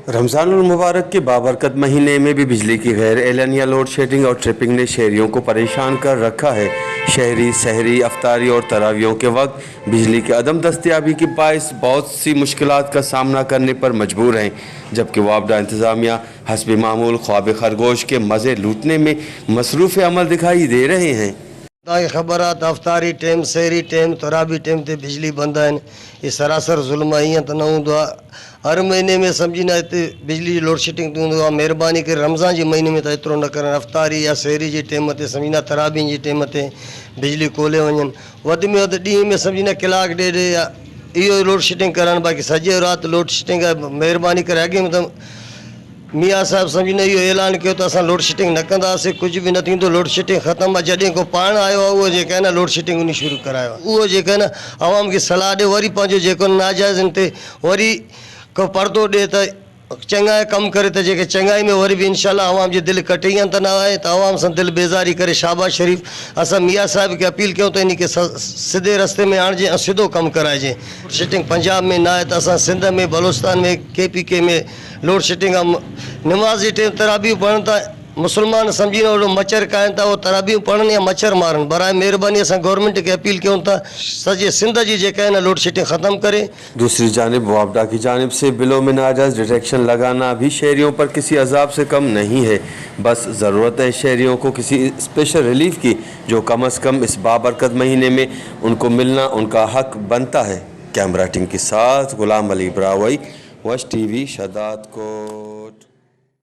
रमज़ानुल मुबारक के बाबरकत महीने में भी बिजली की गैर एलानिया लोड शेडिंग और ट्रिपिंग ने शहरियों को परेशान कर रखा है। शहरी सहरी, अफ्तारी और तरावियों के वक्त बिजली की अदम दस्तयाबी के बायस बहुत सी मुश्किलात का सामना करने पर मजबूर हैं, जबकि वापडा इंतज़ामिया हस्ब मामूल ख्वाब खरगोश के मज़े लूटने में मसरूफ़ अमल दिखाई दे रहे हैं। खबर आहे त अफ्तारी टाइम, सहरी टाइम, तराबी टाइम ते बिजली बंद आहिनि। ये सरासर ज़ुल्म आहे, ईअं त न हूंदो आहे। हर महीने में सम्झी न हिते बिजली जी लोड शेडिंग हूंदो आहे। महिरबानी करे रमज़ान जे महीने में त एतिरो न करनि। अफ्तारी या सहरी जे टाइम ते सम्झी न तराबी जे टाइम ते बिजली कोले वञनि। वधि में वधि ॾींहं में सम्झी न कलाकु ॾेढ या इहो लोड शेडिंग करनि, बाक़ी सॼे राति लोड शेडिंग आहे। महिरबानी करे अॻे में त मियाँ साहब सम्झी न इहो ऐलान कयो त असां लोड शेडिंग न कंदासीं, कुझु बि न थींदो, लोड शेडिंग ख़तमु आहे। जॾहिं को पाण आयो आहे उहो जेका आहे न लोड शेडिंग उन शुरू करायो आहे, उहो जेका आहे न आवाम खे सलाह ॾिए, वरी पंहिंजो जेको नाजाइज़नि ते वरी को पर्दो ॾिए त चङाई कमु करे त जेके चङाई में वरी बि इनशाला आवाम जी दिलि कटीअनि त न आहे त आवाम सां दिलि बेज़ारी करे। शाबाश शरीफ़ असां मियाँ साहिब खे अपील कयूं त इन खे सिधे रस्ते में आणिजे ऐं सिधो कमु कराइजे। लोड शेडिंग पंजाब में न आहे त असां सिंध में, बलोचिस्तान में, KPK में लोड शेडिंग आहे। नमाज़ जे टाइम तराबियूं पढ़नि था, मुस्लमान सम्झी न ओॾो मच्छर खाइनि था, उहो तराबियूं पढ़नि या मच्छर मारनि। बराए महिरबानी असां गवर्नमेंट खे अपील कयूं था सॼे सिंध जी जेका है ना लोड शेडिंग ख़त्म करे। दूसरी जानिब वापडा की जानिब से बिलों में नाजायज़ डिटेक्शन लगाना भी शहरियों पर किसी अजाब से कम नहीं है। बस ज़रूरत है शहरियों को किसी स्पेशल रिलीफ की, जो कम अज़ कम इस बाबरकत महीने में उनको मिलना उनका हक बनता है। कैमरा टीम के साथ गुलाम अली ब्रावई, वश TV, शदात कोट।